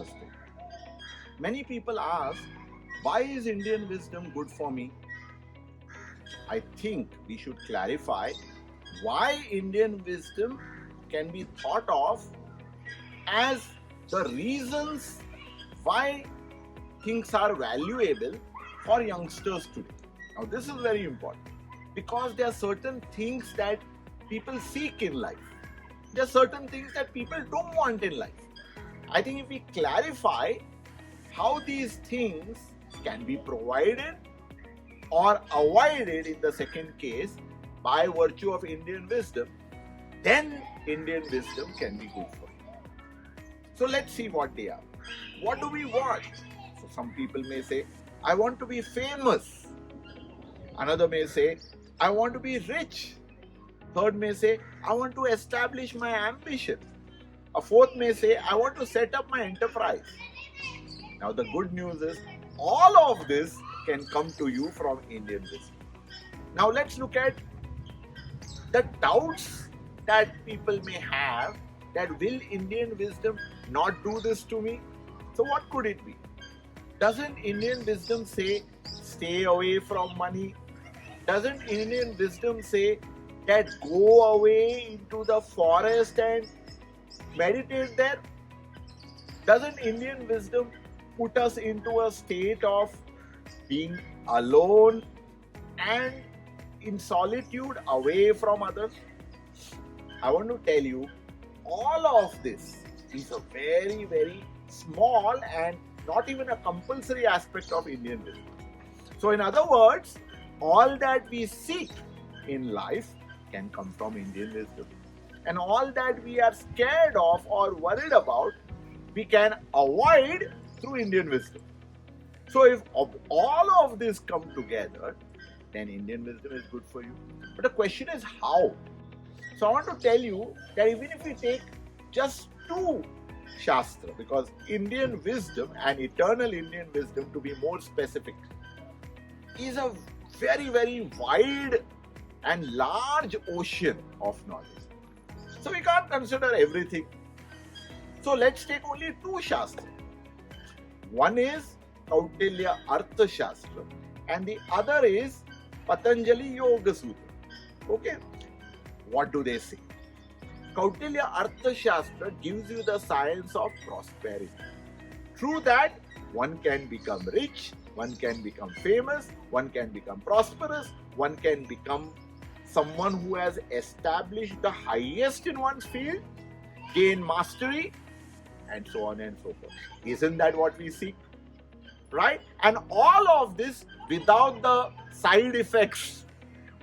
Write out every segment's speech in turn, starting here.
understood. Many people ask, why is Indian wisdom good for me? I think we should clarify why Indian wisdom can be thought of as the reasons why things are valuable for youngsters today. Now, this is very important because there are certain things that people seek in life. There are certain things that people don't want in life. I think if we clarify how these things can be provided or avoided in the second case by virtue of Indian wisdom, then Indian wisdom can be good for you. So let's see what they are. What do we want? So some people may say, I want to be famous. Another may say, I want to be rich. Third may say, I want to establish my ambition. A fourth may say, I want to set up my enterprise. Now the good news is, all of this can come to you from Indian wisdom. Now let's look at the doubts that people may have, that will Indian wisdom not do this to me? So what could it be? Doesn't Indian wisdom say stay away from money? Doesn't Indian wisdom say that go away into the forest and meditate there? Doesn't Indian wisdom put us into a state of being alone and in solitude away from others? I want to tell you, all of this is a very, very small and not even a compulsory aspect of Indian wisdom. So in other words, all that we seek in life can come from Indian wisdom. And all that we are scared of or worried about, we can avoid through Indian wisdom. So if all of this come together, then Indian wisdom is good for you. But the question is how? So I want to tell you that even if we take just two Shastra, because Indian wisdom and eternal Indian wisdom, to be more specific, is a very, very wide and large ocean of knowledge. So we can't consider everything. So let's take only two Shastra. One is Kautilya Artha Shastra and the other is Patanjali Yoga Sutra. Okay? What do they say? Kautilya Artha Shastra gives you the science of prosperity. Through that, one can become rich, one can become famous, one can become prosperous, one can become someone who has established the highest in one's field, gain mastery, and so on and so forth. Isn't that what we seek? Right? And all of this without the side effects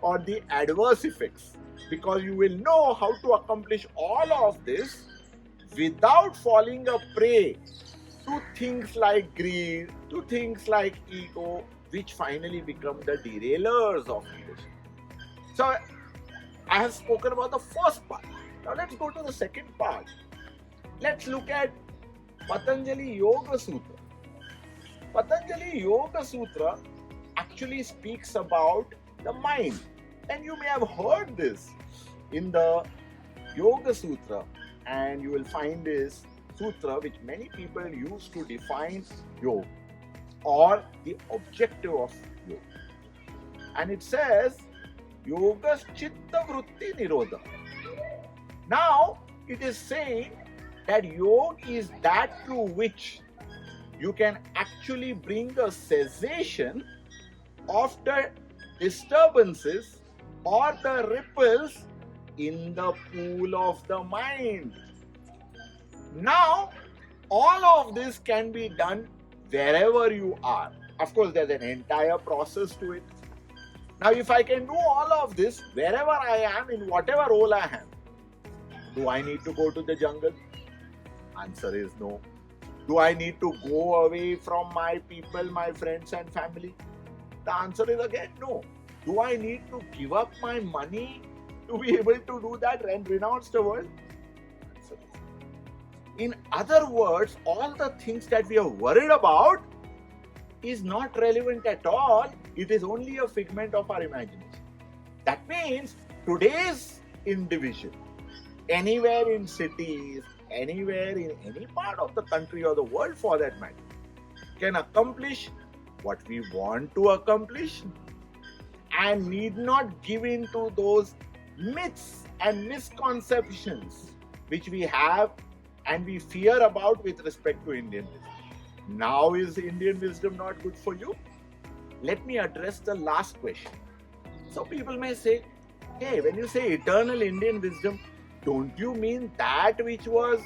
or the adverse effects, because you will know how to accomplish all of this without falling a prey to things like greed, to things like ego, which finally become the derailers of leadership. So I have spoken about the first part. Now let's go to the second part. Let's look at Patanjali Yoga Sutra. Patanjali Yoga Sutra actually speaks about the mind. And you may have heard this in the Yoga Sutra, and you will find this sutra which many people use to define yoga or the objective of yoga. And it says, Yogas Chitta Vritti Nirodha. Now, it is saying that yoga is that through which you can actually bring a cessation of the disturbances or the ripples in the pool of the mind. Now, all of this can be done wherever you are. Of course, there's an entire process to it. Now, if I can do all of this wherever I am, in whatever role I am, do I need to go to the jungle? Answer is no. Do I need to go away from my people, my friends and family? The answer is again no. Do I need to give up my money to be able to do that and renounce the world? Answer is no. In other words, all the things that we are worried about is not relevant at all. It is only a figment of our imagination. That means today's individual, anywhere in cities, anywhere in any part of the country or the world for that matter can accomplish what we want to accomplish and need not give in to those myths and misconceptions which we have and we fear about with respect to Indian wisdom. Now, is Indian wisdom not good for you? Let me address the last question. So people may say, hey, when you say eternal Indian wisdom, don't you mean that which was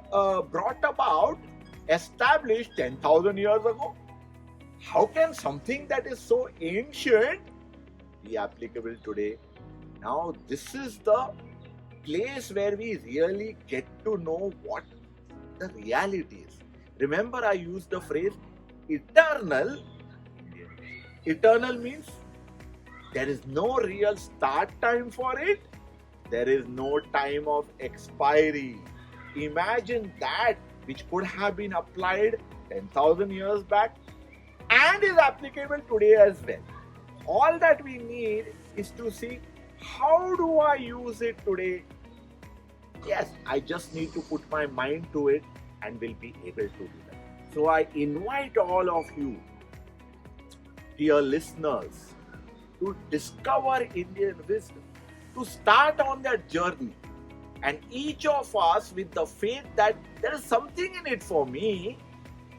brought about, established 10,000 years ago? How can something that is so ancient be applicable today? Now, this is the place where we really get to know what the reality is. Remember, I used the phrase eternal. Eternal means there is no real start time for it. There is no time of expiry. Imagine that which could have been applied 10,000 years back and is applicable today as well. All that we need is to see how do I use it today. Yes, I just need to put my mind to it and will be able to do that. So I invite all of you, dear listeners, to discover Indian wisdom, to start on that journey. And each of us, with the faith that there is something in it for me,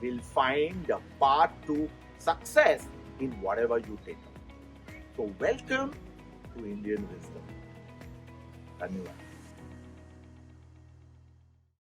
will find a path to success in whatever you take up. So welcome to Indian wisdom. Dhanyavad.